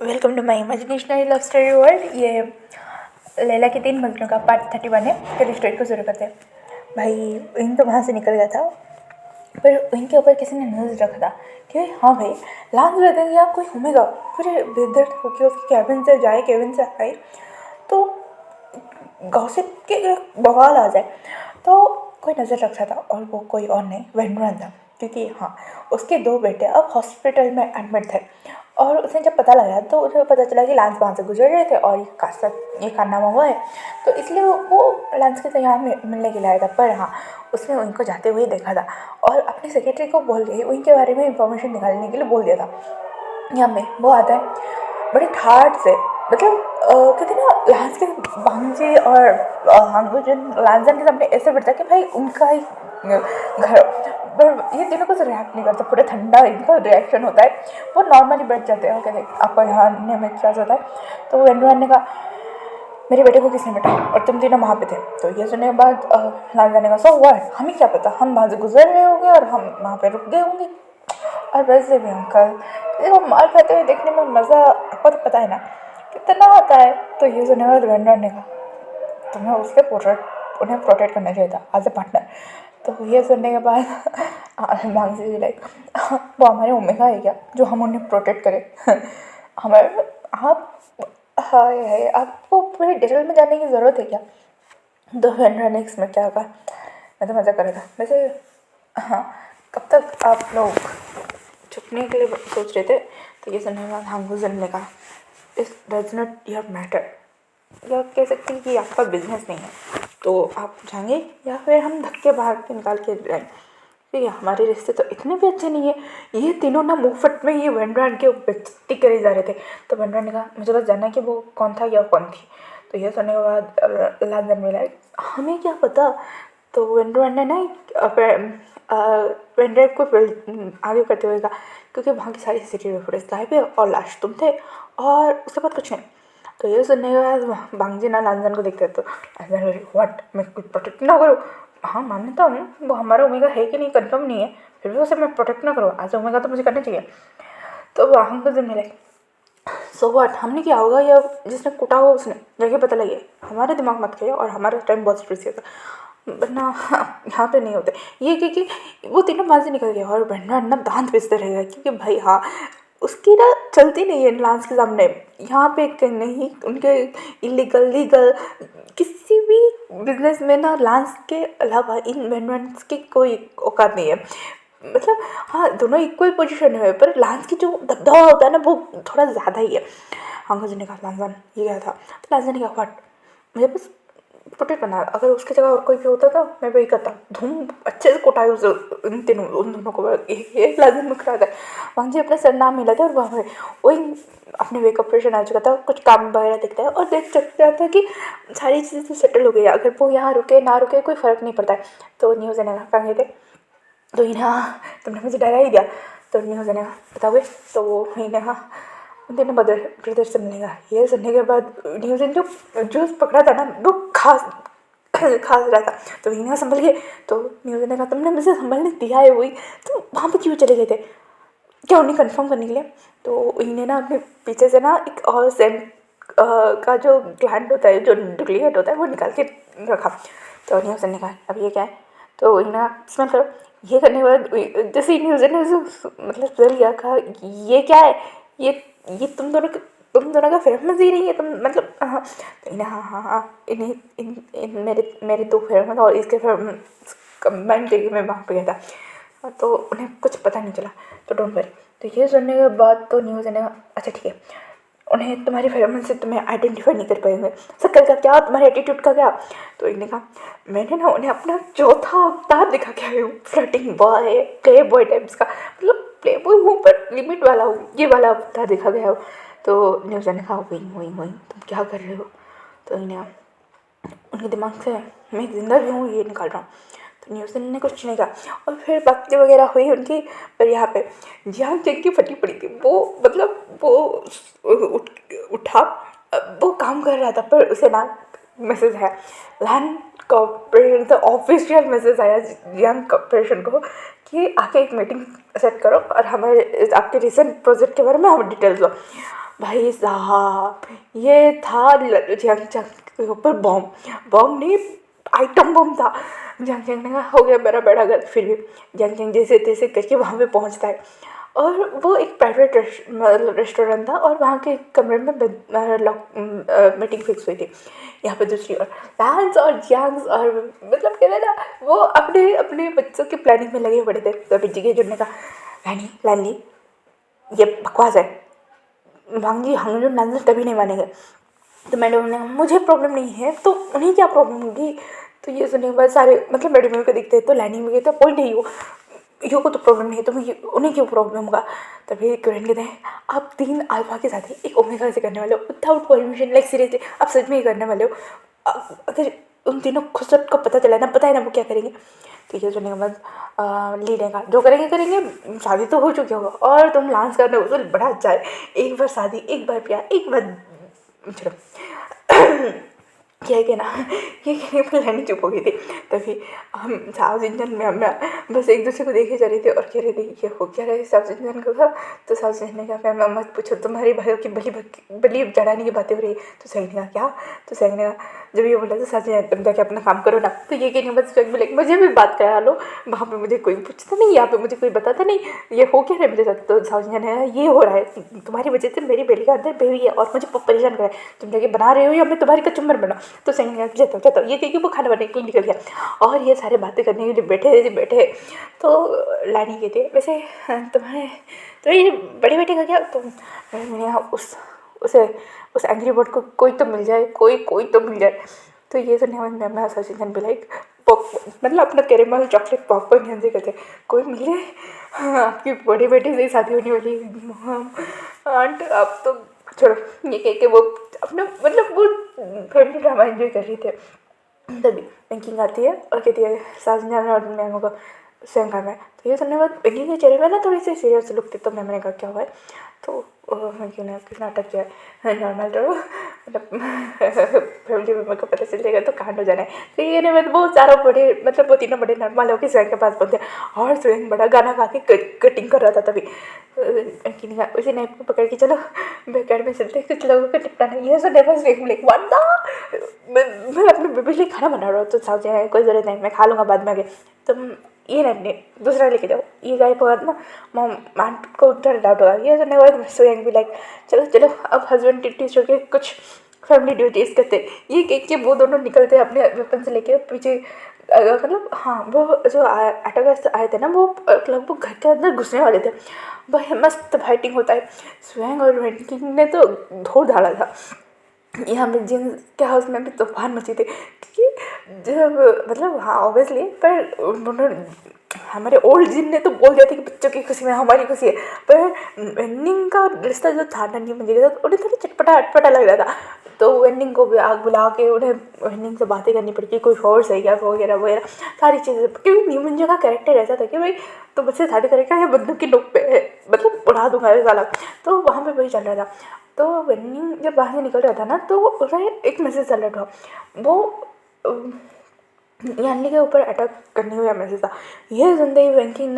Welcome to my imaginationary love story world. ये लैला के 3 मजनू का पार्ट 31 है। चलिए स्टोरी को शुरू करते हैं। भाई इन तो वहाँ से निकल गया था, पर इनके ऊपर किसी ने नजर रखा था कि हाँ भाई लांच रहते हैं या कोई घूमेगा। फिर बेदर्द होकर उसके केबिन से आए तो गॉसिप के बवाल आ जाए तो कोई नज़र रखा था, और वो कोई और नहीं वेंड्रन था। क्योंकि हाँ, उसके 2 बेटे अब हॉस्पिटल में एडमिट थे, और उसने जब पता लगाया तो उसे पता चला कि लांस वहाँ से गुजर रहे थे और ये कारनामा हुआ है। तो इसलिए वो लांस के साथ यहाँ मिलने के लिए आया था। पर हाँ, उसने उनको जाते हुए देखा था और अपने सेक्रेटरी को बोल के उनके बारे में इंफॉर्मेशन निकालने के लिए बोल दिया था। यहाँ में वो आता है बड़े ठाट से, मतलब कहते ना लांस के भांजे और लांसन के सामने ऐसे बैठता कि भाई उनका ही घर। पर ये तीनों कुछ रिएक्ट नहीं करता, पूरा ठंडा इनका रिएक्शन होता है। वो नॉर्मली बैठ जाते हैं और कहते आपको यहाँ आने में क्या होता है। तो वेंड्रन ने कहा मेरे बेटे को किसने बैठा और तुम तीनों वहाँ पे थे। तो ये सुनने के बाद लांसन ने कहा सो व्हाट, हमें क्या पता, हम वहाँ से गुजर रहे होंगे और हम वहाँ पे रुक गए होंगे। और वैसे भी अंकल देखो मार खाते हुए देखने में मज़ा आपको तो पता है ना कितना आता है। तो ये सुनने के बाद वेंड्रन ने कहा तुम्हें उन्हें प्रोटेक्ट करना चाहिए था एज ए पार्टनर। तो ये सुनने के बाद मांगसी जी लाइक वो हमारे ओमेगा है क्या जो हम उन्हें प्रोटेक्ट करें। हमारे आप हाय हाय आपको पूरे डिटेल में जाने की ज़रूरत है क्या। तो वेंड्रन ने इसमें क्या कहा, मैं तो मज़ा कर रहा था वैसे। हाँ, कब तक आप लोग छुपने के लिए सोच रहे थे। तो ये सुनने के बाद हांगुजन ने कहा इस डज नॉट योर मैटर, या कह सकते हैं कि आपका बिजनेस नहीं है। तो आप जाएंगे या फिर हम धक्के बाहर के निकाल के जाएंगे, क्योंकि हमारे रिश्ते तो इतने भी अच्छे नहीं है। ये तीनों ना मुफ्त में ये वेंड्रन के बेइज्जती करे जा रहे थे। तो वेंड्रन ने कहा मुझे बस जानना है कि वो कौन था या कौन थी। तो ये सुनने के बाद लांसन मिला हमें क्या पता। तो वेंड्रन ने ना वेंड्रन को आगे करते हुए कहा क्योंकि वहाँ की सारी सीसीटीवी फुटेज गायब है और लाश तुम थे और उसके बाद कुछ नहीं। तो ये सुनने के बाद बांगजी ना लांसन को देखते तो लांसन व्हाट, मैं कुछ प्रोटेक्ट ना करूँ। हाँ मानता हूँ वो हमारा ओमेगा है कि नहीं कंफर्म नहीं है, फिर भी उसे मैं प्रोटेक्ट ना करूँ, आज ओमेगा तो मुझे करना चाहिए। तो वहाँ को जब मिले सो व्हाट, हमने किया होगा या जिसने कुटा हो उसने जगह पता लगे। हमारे दिमाग मत खाइए और हमारा टाइम बहुत प्रीशियस है वरना यहाँ पे नहीं होते ये। क्योंकि वो तीनों वहाँ से निकल गए और वेंड्रन ना दांत पिसते रहेगा क्योंकि भाई हाँ उसकी ना चलती नहीं है लांस के सामने। यहाँ पे नहीं उनके इलीगल लीगल किसी भी बिजनेस में ना लांस के अलावा इन वेंड्रन्स की कोई औकात नहीं है। मतलब हाँ दोनों इक्वल पोजीशन में है, पर लांस की जो दबदबा होता है ना वो थोड़ा ज़्यादा ही है। अंकल जी ने कहा लांसन ये क्या था। तो लांसन ने कहा व्हाट, मुझे बस प्रोटेक्ट करना, अगर उसकी जगह और कोई भी होता था मैं वही करता। धूम अच्छे से कुटाई उस उन दोनों को एक लाजिम मुकरा था। वहाँ जी अपने सर नाम मिला था और वहाँ पर वही अपने वेकअप ऑपरेशन आ चुका था, कुछ काम वगैरह दिखता है और देख सकता था कि सारी चीज़ें तो सेटल हो गई है। अगर वो यहाँ रुके ना रुके कोई फ़र्क नहीं पड़ता है। तो न्यूज़ ने कहा गए थे तो इन्हें तुमने मुझे डरा ही दिया। तो न्यूज़ ने बताओगे तो वो इन्हें दिन ब्रदर से मिलेगा। ये सुनने के बाद न्यूज़ जो जूस पकड़ा था ना वो खास रहा था। तो इन्हें संभल गए। तो न्यूज़ ने कहा तुमने मुझे संभलने दिया है वही, तो वहाँ पे क्यों चले गए थे क्या उन्हें कंफर्म करने के लिए। तो इन्हें ना अपने पीछे से ना एक और सेंट का जो ग्लैंड होता है जो डुप्लीकेट होता है वो निकाल के रखा। तो न्यूज़ ने कहा अब ये क्या है। तो इन्हें स्मेल करो। ये करने के बाद जैसे न्यूज़ ने मतलब चल गया कहा ये क्या है, ये तुम दोनों का फेमस ही नहीं है तुम मतलब। हाँ तो इन्हें हाँ इन्हें इन मेरे 2 फेमस और इसके फेमस कंबाइन करके मैं वहाँ पे गया था। तो उन्हें कुछ पता नहीं चला। तो डोंट वरी। तो ये सुनने के बाद तो न्यूज़ ने अच्छा ठीक है, उन्हें तुम्हारी फेमस से तुम्हें आइडेंटिफाई नहीं कर पाएंगे, शक्ल का क्या तुम्हारे एटीट्यूड का क्या। तो इन्हें कहा मैंने ना उन्हें अपना चौथा अवतार दिखा के आई हूँ, flirting boy play boy types का, मतलब प्ले बॉय हूँ पर लिमिट वाला हूँ, ये वाला अवतार दिखा गया हो। तो न्यूज़ ने कहा वही तुम क्या कर रहे हो। तो इन्हें उनके दिमाग से मैं जिंदा भी हूँ ये निकाल रहा हूँ। तो न्यूज़ ने कुछ नहीं कहा और फिर बातें वगैरह हुई उनकी। पर यहाँ पे जहाँ जंग पटी पड़ी थी वो मतलब वो उठा वो काम कर रहा था, पर उसे ना मैसेज आया लैंड कॉर्पोरेशन से ऑफिशियल मैसेज आया यंग कॉर्पोरेशन को कि आके एक मीटिंग सेट करो और हमें आपके रिसेंट प्रोजेक्ट के बारे में हमें डिटेल्स दो। भाई साहब ये था जंग जंग के ऊपर बॉम्ब, बॉम्ब नहीं आइटम बॉम्ब था। जंग जंग ने कहा हो गया मेरा बेड़ा गर्क, फिर भी जंग जंग जैसे तैसे करके वहाँ पे पहुँचता है। और वो एक प्राइवेट मतलब रेस्टोरेंट था और वहाँ के कमरे में मीटिंग फिक्स हुई थी। यहाँ पे दूसरी ओर लैंस और जैंग्स और मतलब कहते हैं ना वो अपने अपने बच्चों की प्लानिंग में लगे पड़े थे। तो फिर जिगे जुड़ने का लैनी लैनी ये बकवास है, भांगी हम लोग नाचना कभी नहीं मानेंगे। तो मैडम ने मुझे प्रॉब्लम नहीं है तो उन्हें क्या प्रॉब्लम होगी। तो ये सुनने के बाद सारे मतलब मैडम को दिखते हैं तो लाइनिंग में कहते पॉइंट है यो को तो प्रॉब्लम नहीं है तो उन्हें क्यों प्रॉब्लम होगा। तो फिर कोरियन कहते हैं आप 3 अल्फा के साथ ही एक ओमेगा से करने वाले हो विदाउट परमिशन, लाइक सीरियसली आप सच में ही करने वाले हो। अगर उन तीनों खुद सबको पता चला ना, पता है ना वो क्या करेंगे। तो ये सुनने के बाद लीडर का जो करेंगे करेंगे, शादी तो हो चुकी होगा और तुम डांस करने हो बड़ा अच्छा है, एक बार शादी एक बार प्यार एक बार चलो क्या है कि ना ये कहने पर लैनी चुप हो गई थी। तभी हम साउथ इंडियन में हम बस एक दूसरे को देखे जा रहे थे और कह रहे थे ये हो क्या रहा है साउथ इंडियन को था। तो साउथ इंडियन ने कहा मैं मत पूछो तुम्हारे भाइयों की बली चढ़ाने की बातें हो रही है। तो सही ने कहा क्या। तो सही ने कहा जब ये बोला तो साउथ इंडियन तुम जाके अपना काम करो ना। तो ये कहने बस बोले मुझे भी बात करा लो, वहाँ पे मुझे कोई पूछता नहीं, यहाँ पे मुझे कोई बताता नहीं ये हो क्या रहा है मेरे साथ। तो साउथ इंडियन है ये हो रहा है तुम्हारी वजह से मेरी बेली का अंदर बेबी है और मुझे परेशान कर रहा है, तुम जाके बना रहे हो या मैं तुम्हारी कचुम्बर बना। तो सही ने जाता जाता ये कह के वो खाना बनाने के लिए निकल गया और ये सारे बातें करने के लिए बैठे। तो लानी कहती है वैसे तुम्हारे तो ये बड़े बेटे का क्या। तो मैंने यहाँ उसे उस एंग्री बर्ड को कोई तो मिल जाए, कोई तो मिल जाए। तो ये सुनने के बाद मैं सचिन भी लाइक मतलब अपना कैरेमल चॉकलेट पॉपकॉर्न ध्यान से कहते कोई मिल जाए। हाँ, आपकी बड़े बेटे से ही शादी होने वाली है आंट आप तो छोड़ो। ये कह के वो अपना मतलब वो फैमिली ड्रामा एंजॉय कर रही थे। तभी बैंकिंग आती है और कहती है साजन और मैम को स्वयं काम है। तो ये सुनने के बाद बैंकिंग के चेहरे में ना थोड़ी सी सीरियस लुक थी। तो मैम ने कहा क्या हुआ है। तो बैंकिंग ने किस नाटक किया है नॉर्मल तो मतलब फैमिली मेम्बर को पता चल जाएगा तो कांड हो जाना है। तो ये नहीं मतलब वो चारों बड़े मतलब वो तीनों बड़े नॉर्मल होकर स्वयं के पास पहुंचे और स्वयं बड़ा गाना गा के कटिंग कर रहा था। तभी बैंकिंग ने उसी नाइफ को पकड़ के चलो बेकार में चलते कुछ लोगों को निपटाना। ये so never speak like what the मैं अपने बेबी लिए खाना बना रहा हूँ तो साथ जाए कोई ज़रूरत नहीं मैं खा लूँगा बाद में आगे। तुम ये नहीं दूसरा लेके जाओ ये गाय के बाद ना मॉम आंट को उधर डाउट होगा। ये सुनने के बाद स्वयं भी लाइक चलो चलो अब हस्बैंड टिट्टी छोड़ के कुछ फैमिली ड्यूटीज़ करते। ये कह के वो दोनों निकलते अपने वेपन से लेके पीछे मतलब हाँ वो जो अटैकर्स आए थे ना वो लगभग घर के अंदर घुसने वाले थे। वह मस्त फाइटिंग होता है। स्वयं और वेंकिंग ने तो धो डाला था। यहाँ पे जिन के हाउस में भी तूफान मची थी क्योंकि जब मतलब हाँ ऑब्वियसली पर उन्होंने हमारे ओल्ड जिन ने तो बोल दिया था कि बच्चों की खुशी में हमारी खुशी है। पर वेंडिंग का रिश्ता जो था नन्ही मंजी के साथ उन्हें थोड़ा चटपटा अटपटा लग रहा था। तो वेंडिंग को भी आग बुला के उन्हें वेंडिंग से बातें करनी पड़ी कि कोई फोर्स है क्या वगैरह वगैरह सारी चीज़ें। क्योंकि न्यू मंजी का कैरेक्टर ऐसा था कि भाई तो मुझसे शादी करेगा या बंदूक की नोक पे है मतलब उड़ा दूंगा ये साला। तो वहाँ पे वही चल रहा था। तो वेंडिंग जब बाहर से निकल रहा था ना तो उसे एक मैसेज चल रहा था वो यानी के ऊपर अटैक करने हुआ मैसेज था। ये सुनते ही वेंकिंग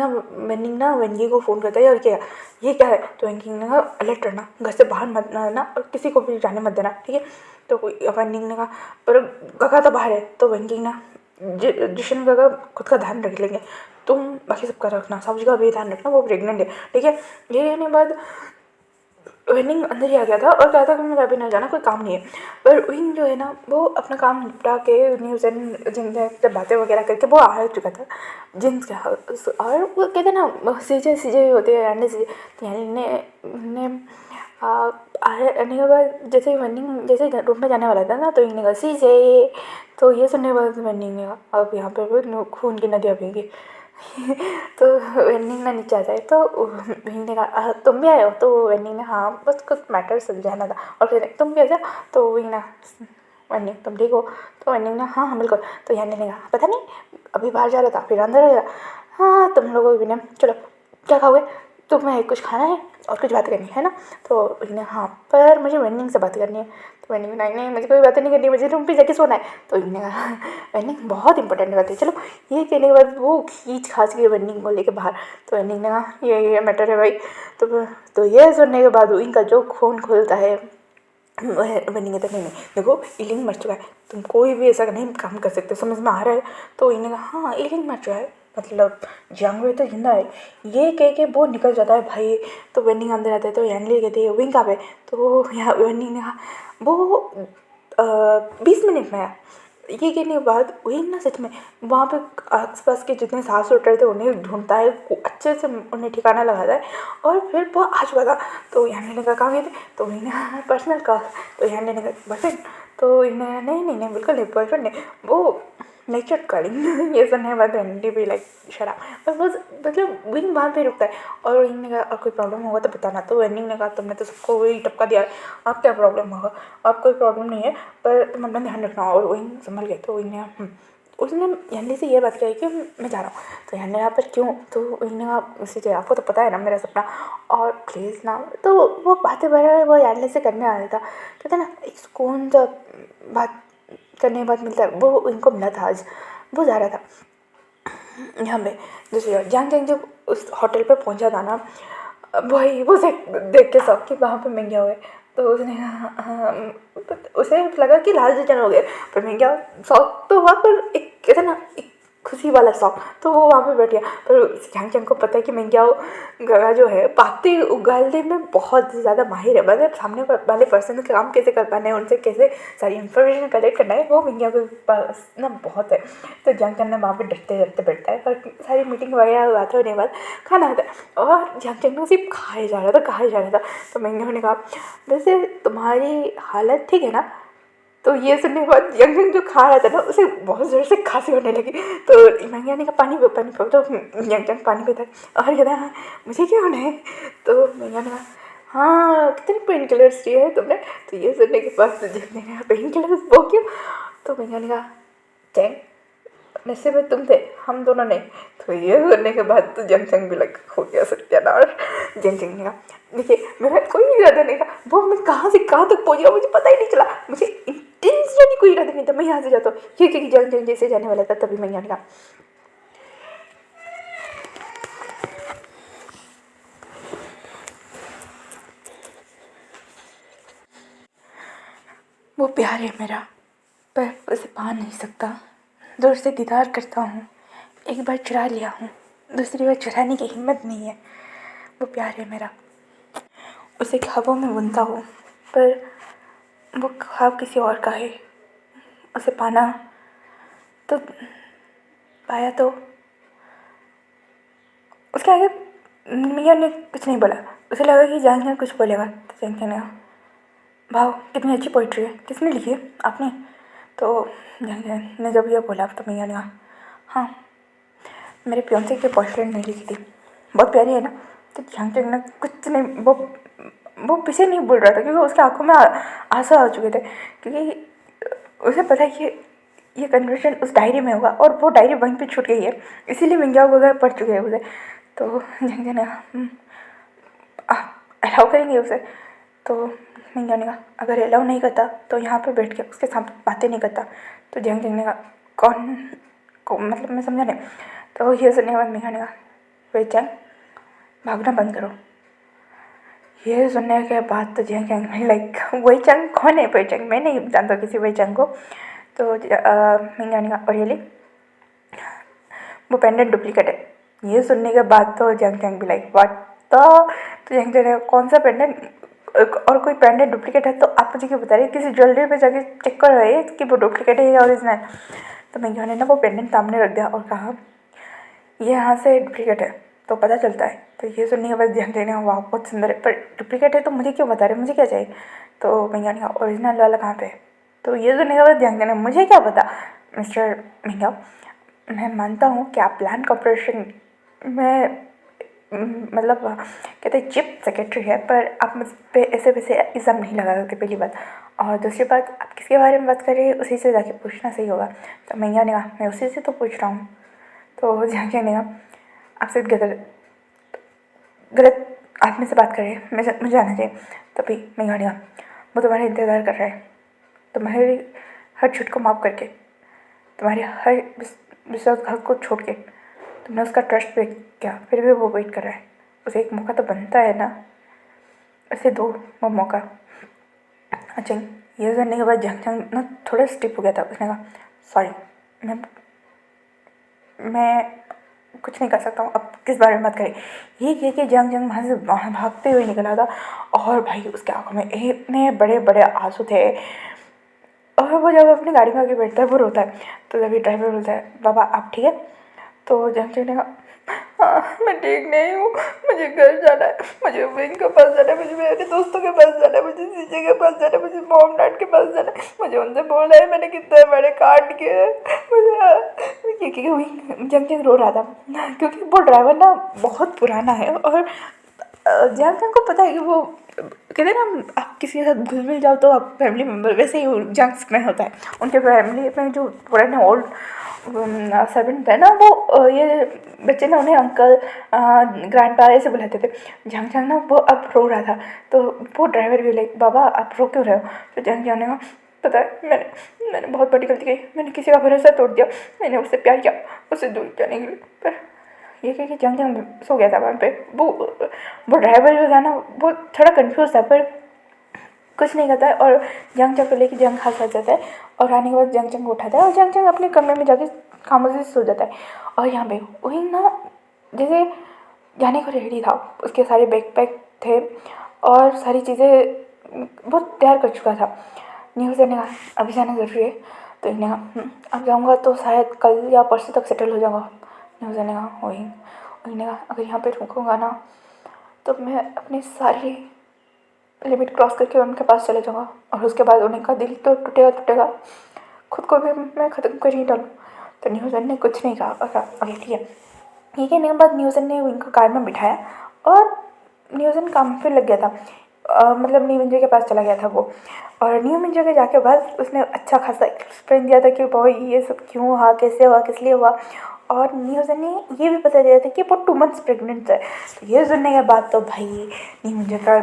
ना वेंकी को फ़ोन करता है और क्या ये क्या है। तो वेंकिंग ने कहा अलर्ट रहना, घर से बाहर मत आना और किसी को भी जाने मत देना ठीक है। तो वेंकिंग ने कहा पर गगा तो बाहर है। तो वेंकिंग ना जिशन गगा खुद का ध्यान रख लेंगे, तुम बाकी सबका रखना, सब्जी का भी ध्यान रखना, वो प्रेग्नेंट है ठीक है। ये कहने के बाद विनिंग अंदर ही आ गया था और कहा था कि मेरा अभी नहीं जाना कोई काम नहीं है। पर विंग जो है ना वो अपना काम निपटा के न्यूज़ एंड जिन बातें वगैरह करके वो आ चुका था जिन का। और वो कहते ना सीजे होते हैं यानी तो यानी ने आने के बाद जैसे विनिंग जैसे रूम में जाने वाला था ना तो इन्हें कहा सीजे। तो ये सुनने के बाद विनिंग ने कहा अब यहाँ पर खून की नदियाँ बहेगी। तो वेनिंग ना नीचे आ जाए तो वेनिंग ने कहा तुम भी आए हो। तो वेनिंग ने हाँ बस कुछ मैटर सुलझाना था और फिर तुम भी आ जाओ। तो वेनिंग ना वेनिंग तुम ठीक हो। तो वेनिंग ने हाँ बिल्कुल। तो यानी ने कहा पता नहीं अभी बाहर जा रहा था फिर अंदर आ गया। हाँ तुम लोगों भी ने चलो क्या खाओगे। तुम्हें कुछ खाना है और कुछ बात करनी है ना? तो इन्हें हाँ, पर मुझे वेन्निंग से बात करनी है। तो वेन्निंग नहीं नहीं मुझे कोई बातें नहीं करनी, मुझे रूम पे जाके सोना है। तो इन्हें कहा वेन्निंग बहुत इंपॉर्टेंट बात है, चलो। ये कहने के बाद वो खींच खाच के वेन्निंग को लेके बाहर। तो वेन्निंग ने कहा ये मैटर है भाई। तो ये सुनने के बाद इनका जो खून खुलता है, वेन्निंग कहता नहीं नहीं देखो इलिंग मर चुका है, तुम कोई भी ऐसा नहीं काम कर सकते, समझ में आ रहा है? तो इन्हें कहा हाँ इलिंग मर चुका है, मतलब जियांग वे तो जिंदा है। ये कह के वो निकल जाता है भाई। तो वेन्निंग अंदर आता है तो यानली कहती है विंग कहाँ पे? तो यहाँ वेन्निंग ने कहा वो 20 मिनट में आया। ये कहने के बाद विंग ना सच में वहाँ पे आस पास के जितने साफ सुथरे थे उन्हें ढूंढता है, अच्छे से उन्हें ठिकाना लगाता है और फिर वो आ चुका था। तो यानली ने कहा कहाँ गए थे? तो विंग ने कहा पर्सनल कॉल। तो यानली ने कहा बॉयफ्रेंड? तो इन्हें नहीं नहीं नहीं बिल्कुल नहीं बॉयफ्रेंड नहीं, वो नेचर कॉलिंग। ये सुनने के बाद एंडी भी लाइक शराब, पर वो मतलब विंग वहाँ पे रुकता है। और विंग ने कहा और कोई प्रॉब्लम होगा तो बताना। तो वेन्निंग ने कहा तुमने तो सबको वही टपका दिया, अब क्या प्रॉब्लम होगा? अब कोई प्रॉब्लम नहीं है, पर तुम अपना ध्यान रखना। और विंग संभल गए। तो विंग ने उसने यानी से ये बात कही कि मैं जा रहा हूँ। तो यानी यहाँ पर क्यों? तो विंग ने कहा उसे आपको तो पता है ना मेरा सपना, और प्लीज़ ना। तो वो बातें बड़ा वो यानी से करने आ रहा था, कहते ना एक सुकून सा बात करने के बाद मिलता है, वो इनको मिला था आज। वो जा रहा था यहाँ पे दूसरी ओर। जान जान जब उस होटल पर पहुँचा था ना, वही वो देख के शौक कि वहाँ पे महंगा हुआ है। तो उसने उसे लगा कि लाल जन हो गए, पर महंगा शौक तो हुआ, पर एक कहते ना एक खुशी वाला शौक। तो वो वहाँ पे बैठ गया। पर झांग चंग को पता है कि महंगा गगा जो है बातें उगालने में बहुत ज़्यादा माहिर है, मतलब सामने वाले पर्सन का काम कैसे कर पाना है, उनसे कैसे सारी इन्फॉर्मेशन कलेक्ट करना है, वो महंगा के पास ना बहुत है। तो झांग चंग ने वहाँ पे डरते डरते बैठता है और सारी मीटिंग वगैरह बात होने के बाद खाना आता है और झांग चंग सिर्फ खाए जा रहा था खाए जा रहा था। तो महंगा ने कहा वैसे तुम्हारी हालत ठीक है ना? तो ये सुनने के बाद यंग जो खा रहा था ना उसे बहुत ज़ोर से खांसी होने लगी। तो महंगा ने कहा पानी पी पानी पी। तो यंग पानी पीता है और कहता है हाँ मुझे क्या होना है? तो महंगा ने कहा हाँ कितने पेन किलर्स दिए हैं तुमने? तो ये सुनने के बाद यंग ने कहा पेन किलर्स वो क्यों? तो महंगा ने कहा चैंग नशे में तुम थे हम दोनों नहीं। तो ये सुनने के बाद तो जंग चंग भी लग हो गया सत्यानाश। जंग चंग ने कहा देखिए मेरा कोई इरादा नहीं था, वो मैं कहाँ से कहाँ तक पहुँच गया मुझे पता ही नहीं चला, मुझे इंटेंशनली कोई इरादा नहीं था, मैं यहाँ से जाता हूँ। ये क्योंकि जंग चंग जैसे जाने वाला था तभी मैं यहाँ कहा वो प्यार है मेरा, पर उसे पा नहीं सकता। दूर से दीदार करता हूँ, एक बार चुरा लिया हूँ, दूसरी बार चुराने की हिम्मत नहीं है। वो प्यार है मेरा, उसे ख्वाबों में बुनता हूँ, पर वो ख्वाब किसी और का है। उसे पाना तो पाया तो उसके आगे मियाँ ने कुछ नहीं बोला। उसे लगा कि जान जान कुछ बोलेगा। तो जान ने कहा भाव कितनी अच्छी पोइट्री है, किसने लिखी है? आपने? तो जान ने जब यह बोला तो मियाँ ने कहा हाँ मेरे पियोंसे के बॉयफ्रेंड ने लिखी थी, बहुत प्यारी है ना? तो झांग चंग ने कुछ नहीं, वो पीछे नहीं बोल रहा था क्योंकि उसकी आंखों में आंसू आ चुके थे, क्योंकि उसे पता है कि ये कन्वर्सेशन उस डायरी में होगा और वो डायरी वहीं पे छूट गई है, इसीलिए मिंग्या वगैरह पढ़ चुके हैं उसे। तो झांग चंग ने आप अलाउ करेंगे उसे? तो मिंग्या ने कहा अगर अलाउ नहीं करता तो यहाँ पे बैठ के उसके साथ बातें नहीं करता। तो झांग चंग ने कहा कौन को मतलब मैं समझा नहीं। तो ये सुनने के बाद मिंग्या ने कहा वेचैंग भागना बंद करो। ये सुनने के बाद तो जैंग में लाइक वेचंग कौन है? वेचंग मैं नहीं जानता किसी वेचंग को। तो मिंगा ने कहा और रियली वो पेंडेंट डुप्लीकेट है। ये सुनने के बाद तो जैंग भी लाइक व्हाट। तो जैंग ने कौन सा पेंडेंट? और कोई पेंडेंट डुप्लीकेट है तो आप मुझे क्यों बता रहे हैं? किसी ज्वेलरी पे जाके चेक कर रहे हैं कि वो डुप्लीकेट है या ओरिजिनल। तो मिंगा ने ना वो पेंडेंट सामने रख दिया और कहा ये यहाँ से डुप्लीकेट है तो पता चलता है। तो ये सुनने के बाद ध्यान देने वाह बहुत सुंदर है, पर डुप्लीकेट है तो मुझे क्यों बता रहे, मुझे क्या चाहिए? तो मिंगा ने कहा ओरिजिनल वाला कहाँ पे है? तो ये सुनने के बाद ध्यान देना मुझे क्या पता मिस्टर मिंगा, मैं मानता हूँ कि आप प्लान कॉर्पोरेशन में मतलब कहते हैं चिप सेक्रेटरी है, पर आप मुझ पर ऐसे वैसे इल्ज़ाम नहीं लगा सकते, पहली बात। और दूसरी बात आप किसके बारे में बात कर रहे हैं उसी से जाके पूछना सही होगा। तो मिंगा ने कहा मैं उसी से तो पूछ रहा हूँ। तो जाके ने कहा आपसे गलत गलत आदमी से बात कर रही है, मुझे आना चाहिए। तभी मेघानी कहा, वो तुम्हारा इंतज़ार कर रहा है, तुम्हारी हर छूट को माफ़ करके, तुम्हारे हर विश्वासघात को छोड़ के तुमने उसका ट्रस्ट ब्रेक किया, फिर भी वो वेट कर रहा है। उसे एक मौका तो बनता है ना, उसे दो वो मौका। अच्छा, ये करने के बाद जंग ना थोड़ा स्टिप हो गया था। उसने कहा, सॉरी, मैं कुछ नहीं कर सकता हूँ, अब किस बारे में बात करें। ये कह के जंग वहाँ से भागते हुए निकला था, और भाई उसके आंखों में इतने बड़े बड़े आंसू थे। और वो जब अपनी गाड़ी में आके बैठता है, वो रोता है, तो तभी ड्राइवर बोलता है, बाबा आप ठीक है? तो जंग ने कहा, हाँ मैं ठीक नहीं हूँ, मुझे घर जाना है, मुझे विंग के पास जाना है, मुझे मेरे दोस्तों के पास जाना है, मुझे सीजे के पास जाना है, मुझे मॉम डैड के पास जाना है, मुझे उनसे बोलना है मैंने कितने बड़े काट के मुझे। क्योंकि विंग जंग रो रहा था, क्योंकि वो ड्राइवर ना बहुत पुराना है, और जंग को पता है कि वो कहते हैं ना, आप किसी के साथ घुल मिल जाओ तो आप फैमिली मेम्बर, वैसे ही जंक्स में होता है। उनके फैमिली में जो पुराने ओल्ड सर्वेंट है ना, वो ये बच्चे ना उन्हें अंकल ग्रैंड पा ऐसे बुलाते थे। जंग ना वो अब रो रहा था, तो वो ड्राइवर भी लाइक, बाबा आप रो क्यों रहे हो? तो जंग ने कहा, पता है मैंने बहुत बड़ी गलती की, मैंने किसी का भरोसा तोड़ दिया, मैंने उससे प्यार किया, उससे दूर जाने के लिए। पर ये कह के जंग सो गया था वहाँ पे। वो ड्राइवर जो था ना, वो थोड़ा कंफ्यूज था, पर कुछ नहीं करता है, और जंग को लेके जंग खास आ जाता है, और आने के बाद जंग को उठाता है, और जंग अपने कमरे में जाके खामोशी से सो जाता है। और यहाँ पे वही ना, जैसे जाने को रेडी था, उसके सारे बैग पैक थे और सारी चीज़ें बहुत तैयार कर चुका था। न्यूज़ ने कहा अभी जाना ज़रूरी है, तो इन्हें कहा अब जाऊँगा तो शायद कल या परसों तक सेटल हो जाऊँगा। न्यूज़ ने कहा वही ने कहा अगर यहाँ पे रुकूँगा ना, तो मैं अपनी सारी लिमिट क्रॉस करके उनके पास चले जाऊँगा, और उसके बाद उनका दिल तो टूटेगा, खुद को भी मैं ख़त्म कर ही डालूँ। तो न्यूज़न ने कुछ नहीं कहा, और कहा ओके ठीक है। ये कहने के बाद न्यूज़न ने उनको कार में बिठाया, और न्यूज़न काम पे लग गया था। मतलब न्यू मिंजो के पास चला गया था वो, और न्यू मिंजो के जाके बाद उसने अच्छा खासा एक्सप्लेन दिया था कि भाई ये सब क्यों हुआ, कैसे हुआ, किस लिए हुआ। और न्यूज़न ने ये भी बता दिया था कि वो 2 मंथ्स प्रेग्नेंट है। तो ये सुनने के बाद तो भाई न्यू मिंजो का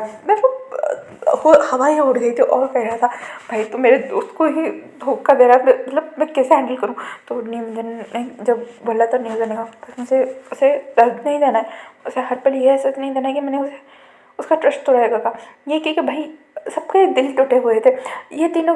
हवा ही उड़ गई थी, और कह रहा था भाई तो मेरे दोस्त को ही धोखा दे रहा है, मतलब मैं कैसे हैंडल करूँ। तो न्यूज़न ने जब बोला तो न्यूज़न ने कहा मुझे उसे दर्द नहीं देना है, उसे हर पल ये एहसास नहीं देना है कि मैंने उसे उसका ट्रस्ट तोड़ेगा का। ये कि भाई सबके दिल टूटे हुए थे, ये तीनों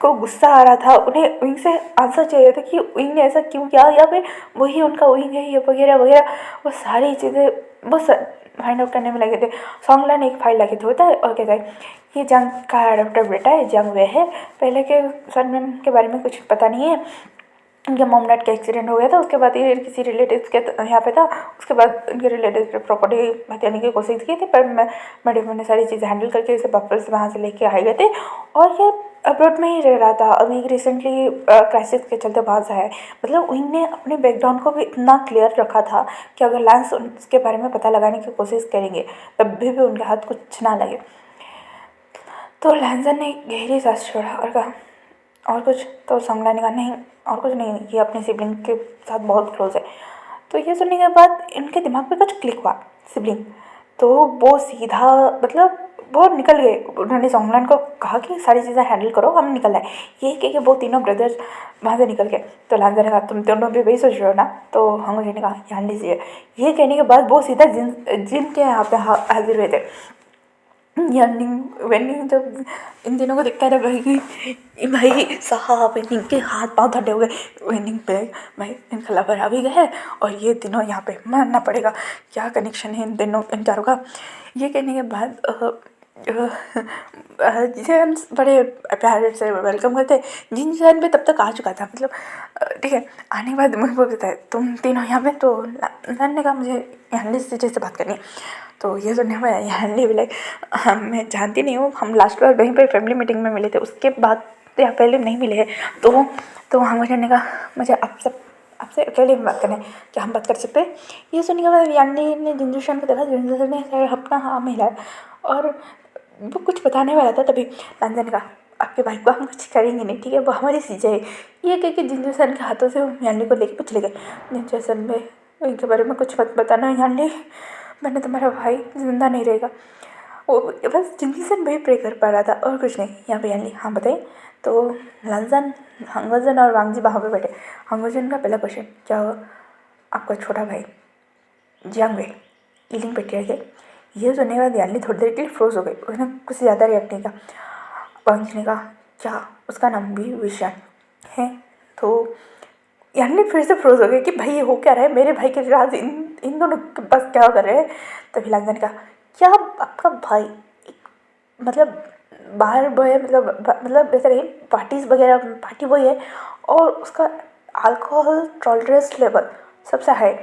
को गुस्सा आ रहा था, उन्हें विंग से आंसर चाहिए था कि विंग ने ऐसा क्यों किया, या फिर वही उनका विंग है, ये वगैरह वगैरह, वो सारी चीज़ें वो फाइंड आउट करने में लगे थे। सॉन्गला ने एक फाइल लगी थी, होता है और कहता है ये जंग का एडॉप्टर बेटा है, जंग वे है, पहले के सरनेम के बारे में कुछ पता नहीं है, उनके मॉम डैड का एक्सीडेंट हो गया था, उसके बाद ये किसी रिलेटिव्स के यहाँ पे था, उसके बाद उनके रिलेटिव्स पे प्रॉपर्टी हथियाने की कोशिश की थी, पर मैडम ने सारी चीज़ें हैंडल करके उसे वापस वहाँ से लेके आए गए थे, और ये अब्रॉड में ही रह रहा था। अभी रिसेंटली क्राइसिस के चलते बाहर से आया, मतलब उन्होंने अपने बैकग्राउंड को भी इतना क्लियर रखा था कि अगर लैंस उसके बारे में पता लगाने की कोशिश करेंगे तब भी उनके हाथ कुछ ना लगे। तो लैंसन ने गहरी सांस छोड़ा और कहा और कुछ? तो संगला ने कहा नहीं और कुछ नहीं, ये अपने सिबलिंग के साथ बहुत क्लोज है। तो ये सुनने के बाद इनके दिमाग पे कुछ क्लिक हुआ, सिबलिंग। तो वो सीधा मतलब वो निकल गए, उन्होंने सोंगलान को कहा कि सारी चीज़ें हैंडल करो, हम निकल आए। ये कह के वो तीनों ब्रदर्स वहाँ से निकल गए। तो लांजा ने कहा तुम दोनों भी वही सोच रहे हो ना? तो हंगोजी ने कहा यहाँ लीजिए। ये कहने के बाद वो सीधा जिन के यहाँ पे हाजिर हुए थे। वेनिंग जब इन तीनों को दिखता है भाई साहब इनके हाथ पाँव ठंडे हो गए। वेनिंग पे भाई इनका लवर आ भी गया है और ये तीनों यहाँ पे मानना पड़ेगा, क्या कनेक्शन है इन तीनों इन चारों का। ये कहने के बाद जिसे बड़े प्यार से वेलकम करते, जिन जैन पे तब तक आ चुका था, मतलब ठीक है। आने के बाद मुझे वो बताया तुम तीनों यहाँ पे, तो नन ने कहा मुझे यहाँ से बात करनी है। तो ये सुनने में यहाँ भी लाइक मैं जानती नहीं हूँ, हम लास्ट बार वहीं पे फैमिली मीटिंग में मिले थे, उसके बाद या पहले नहीं मिले हैं। तो हाँ मुझे ने कहा मुझे आपसे अकेले में बात करना है, क्या हम बात कर सकते हैं? ये सुनने के बाद यानी ने जिंदूशन को देखा, जिंदूशन ने अपना हाँ मिलाया और वो कुछ बताने वाला था, तभी लांजा ने कहा आपके भाई को हम कुछ करेंगे नहीं, ठीक है, वो हमारी चीज़ें है। ये कह के जिंदूशन के हाथों से यानी को लेके चले गए। जिंदूशन में इनके बारे में कुछ मत बताना यानी वरना तुम्हारा भाई जिंदा नहीं रहेगा। वो बस जिंदगी से वही प्रे कर पा रहा था और कुछ नहीं। यहाँ पे यानी हाँ बताइए। तो लालजन, हंगोजन और वांगजी वहाँ पे बैठे। हंगोजन का पहला क्वेश्चन क्या हुआ, आपका छोटा भाई जियांग वे ईलिंग पे टिक गए। ये सुनने के बाद यानी थोड़ी देर के लिए फ्रोज हो गई, उसने कुछ ज़्यादा रिएक्ट नहीं किया। वांगजी ने कहा क्या उसका नाम भी विशान है। तो यानी फिर से फ्रोज हो गए कि भाई ये हो क्या रहा है, मेरे भाई के राज इन इन दोनों के पास क्या कर रहे हैं। तभी लालजन ने कहा क्या आपका भाई मतलब बाहर बॉय मतलब ऐसा नहीं, पार्टीज वगैरह पार्टी बॉय है और उसका अल्कोहल टॉलरेंस लेवल सबसे हाई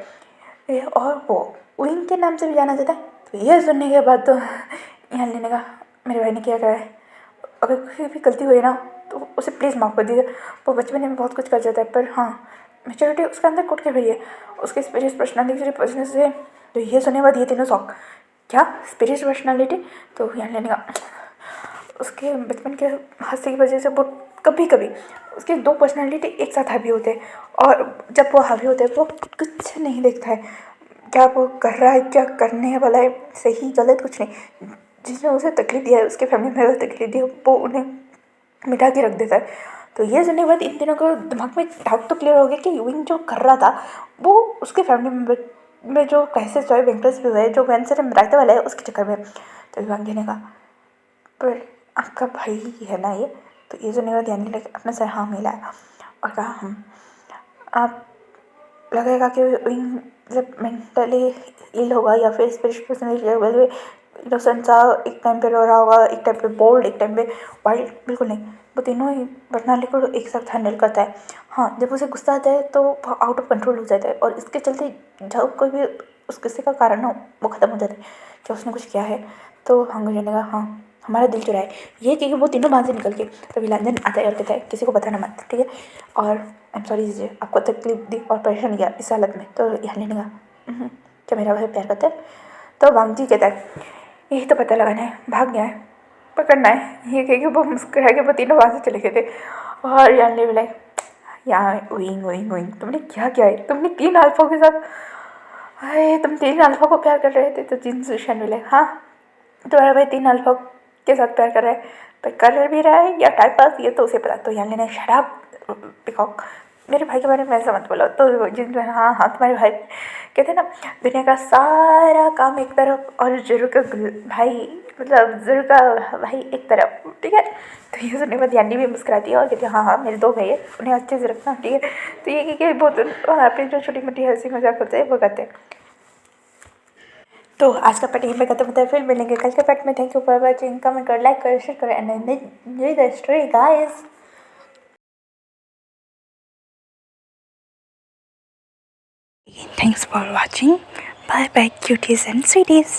है और वो विंग के नाम से भी जाना जाता है। तो ये सुनने के बाद तो यहाँ लेने का मेरे भाई ने क्या करा है, अगर कोई भी गलती हुई ना तो उसे प्लीज़ माफ़ कर दीजिए। वो बचपन में बहुत कुछ कर जाता है पर हाँ मेच्योरिटी उसके अंदर कुट के भरी है, उसके स्पिरिट पर्सनैलिटी पहुँचने से। तो ये सुनने के बाद ये तीनों शौक क्या स्पिरिट पर्सनैलिटी। तो यहाँ लेने का उसके बचपन के हादसे की वजह से वो कभी कभी उसके दो पर्सनैलिटी एक साथ हावी होते हैं और जब वो हावी होते हैं वो कुछ नहीं देखता है क्या वो कर रहा है क्या करने वाला है, सही गलत कुछ नहीं। जिसने उसे तकलीफ दिया है उसके फैमिली में तकलीफ दी है वो उन्हें मिटा के रख देता है। तो ये सुनने के बाद इन दिनों को दिमाग में डाउट तो क्लियर हो गया कि यूविंग जो कर रहा था वो उसके फैमिली मेम्बर में जो क्राइसिस जो है वेंकटेश भी हुआ है जो वैन से रायते वाला है उसके चक्कर में। तो युवांग जी ने कहा पर आपका भाई ही है ना ये। तो ये सुनने के बाद यानी लाइक अपने सर हाँ मिलाया और कहा हम आप लगेगा कि विंग जब मेंटली इल होगा या फिर स्पिरिचुअल इनोसेंट सा एक टाइम पे रो रहा होगा, एक टाइम पे बोल्ड, एक टाइम पे वाइल्ड, बिल्कुल नहीं। वो तीनों ही पर्सनालिटी को एक साथ हैंडल करता है। हाँ जब उसे गुस्सा आता है तो वो आउट ऑफ कंट्रोल हो जाता है और इसके चलते जब कोई भी उस गुस्से का कारण हो वो ख़त्म हो जाता है कि उसने कुछ किया है। तो हंगो जाने का हाँ हमारा दिल चुराए ये कि वो तीनों बाहर से निकल के तभी लांजन आता है और कहता है किसी को बताना मत, ठीक है। और आई एम सॉरी दीजिए आपको तकलीफ दी और परेशान किया इस हालत में। तो यहाँ लेने का क्या मेरा भाई प्यार करता है। तो वांगजी कहता है यही तो पता लगाना है, भाग गया है, पकड़ना है। ये कह के वो मुस्कुरा के वो तीनों वहाँ से चले गए थे। और यानी भी लाइक यहाँ विंग विंग विंग तुमने क्या किया है, तुमने 3 अल्फा के साथ, अरे तुम 3 अल्फा को प्यार कर रहे थे। तो जिन सुशान बोले हाँ तुम्हारा भाई 3 अल्फा के साथ प्यार कर रहा है, पर कर भी रहा है या टाइम पास ये तो उसे पता। तो यानी ने शराब पिकॉक मेरे भाई के बारे में ऐसा मत बोलो। तो जिन हाँ हाँ तुम्हारे भाई कहते हैं ना दुनिया का सारा काम एक तरफ और जरूर का भाई मतलब जरूर का भाई एक तरफ, ठीक है। तो ये सुनने के बाद यानी भी मुस्कुराती है और कहती है हाँ हाँ मेरे 2 भाई है उन्हें अच्छे से रखना, ठीक है। तो ये कि बहुत अपनी जो छोटी मोटी हंसी मजाक होते हैं वो करते हैं। तो आज का पार्ट यहीं पे खत्म होता है, फिर मिलेंगे कल के पार्ट में। Thank you for watching, comment करो, लाइक करो, शेयर करो and enjoy the story guys. Thanks for watching. Bye bye cuties and sweeties.